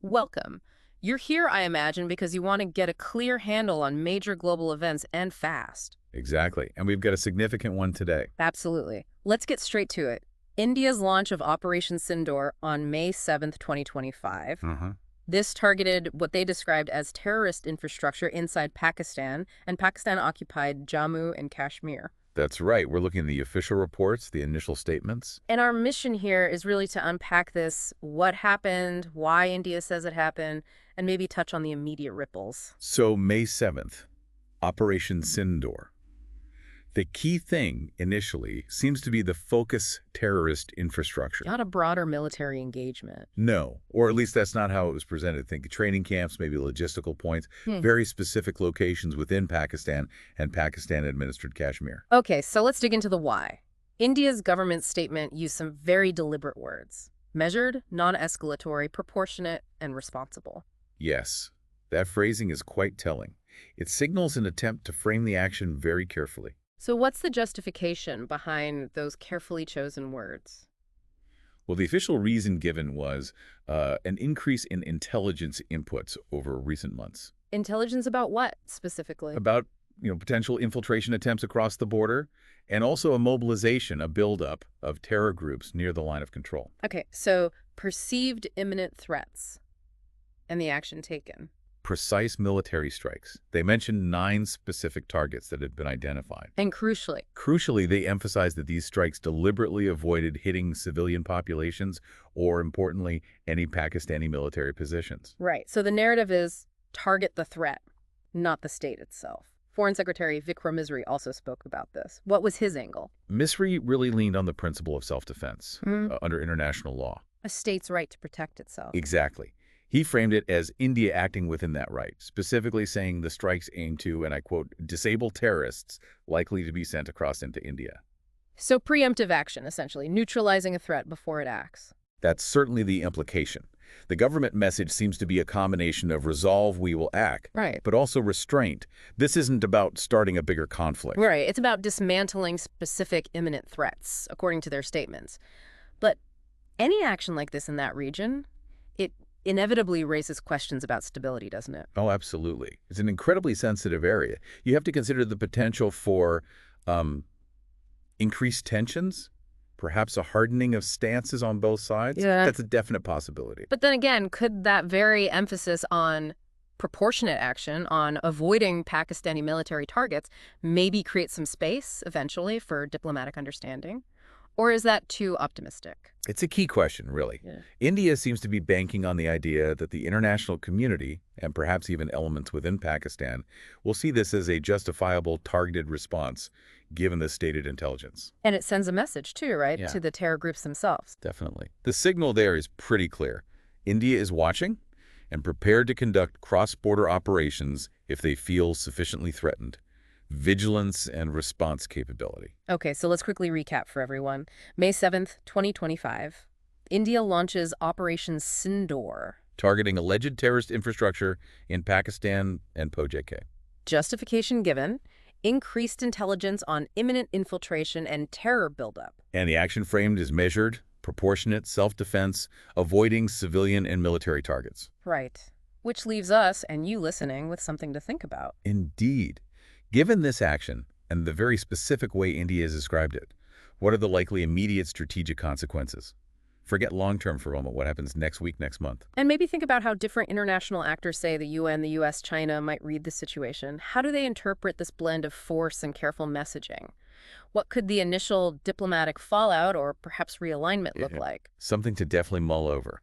Welcome. You're here, I imagine, because you want to get a clear handle on major global events and fast. Exactly. And we've got a significant one today. Absolutely. Let's get straight to it. India's launch of Operation Sindoor on May 7th, 2025. Uh-huh. This targeted what they described as terrorist infrastructure inside Pakistan and Pakistan-occupied Jammu and Kashmir. That's right. We're looking at the official reports, the initial statements. And our mission here is really to unpack this, what happened, why India says it happened, and maybe touch on the immediate ripples. So May 7th, Operation Sindoor. The key thing initially seems to be the focus terrorist infrastructure. Not a broader military engagement. No, or at least that's not how it was presented. Think training camps, maybe logistical points, very specific locations within Pakistan and Pakistan-administered Kashmir. Okay, so let's dig into the why. India's government statement used some very deliberate words. Measured, non-escalatory, proportionate, and responsible. Yes, that phrasing is quite telling. It signals an attempt to frame the action very carefully. So what's the justification behind those carefully chosen words? Well, the official reason given was an increase in intelligence inputs over recent months Intelligence about what, specifically? about potential infiltration attempts across the border and also a mobilization, a buildup of terror groups near the line of control. Okay, so perceived imminent threats and the action taken. Precise military strikes. They mentioned 9 specific targets that had been identified. And crucially, Crucially, they emphasized that these strikes deliberately avoided hitting civilian populations or, importantly, any Pakistani military positions. right, so the narrative is target the threat, not the state itself. Foreign Secretary Vikram Misri also spoke about this. What was his angle? Misri really leaned on the principle of self-defense under international law. A state's right to protect itself. Exactly. He framed it as India acting within that right, specifically saying the strikes aim to, and I quote, disable terrorists likely to be sent across into India. So preemptive action, essentially, neutralizing a threat before it acts. That's certainly the implication. The government message seems to be a combination of resolve, we will act, Right. but also restraint. This isn't about starting a bigger conflict. Right. It's about dismantling specific imminent threats, according to their statements. But any action like this in that region, it inevitably raises questions about stability, doesn't it? Oh, absolutely. It's an incredibly sensitive area. You have to consider the potential for increased tensions, perhaps a hardening of stances on both sides. Yeah. That's a definite possibility. But then again, could that very emphasis on proportionate action, on avoiding Pakistani military targets, maybe create some space eventually for diplomatic understanding? Or is that too optimistic? It's a key question, really. Yeah. India seems to be banking on the idea that the international community, and perhaps even elements within Pakistan, will see this as a justifiable, targeted response, given the stated intelligence. And it sends a message too, right, Yeah. to the terror groups themselves. Definitely. The signal there is pretty clear. India is watching and prepared to conduct cross-border operations if they feel sufficiently threatened. Vigilance and response capability. Okay, so let's quickly recap for everyone. May 7th, 2025, India launches Operation Sindoor. Targeting alleged terrorist infrastructure in Pakistan and POJK. Justification given, increased intelligence on imminent infiltration and terror buildup. And the action framed is measured, proportionate, self-defense, avoiding civilian and military targets. Right. Which leaves us, and you listening, with something to think about. Indeed. Given this action, and the very specific way India has described it, what are the likely immediate strategic consequences? Forget long-term for a moment, what happens next week, next month? And maybe think about how different international actors, say the UN, the US, China, might read the situation. How do they interpret this blend of force and careful messaging? What could the initial diplomatic fallout or perhaps realignment look like? Something to definitely mull over.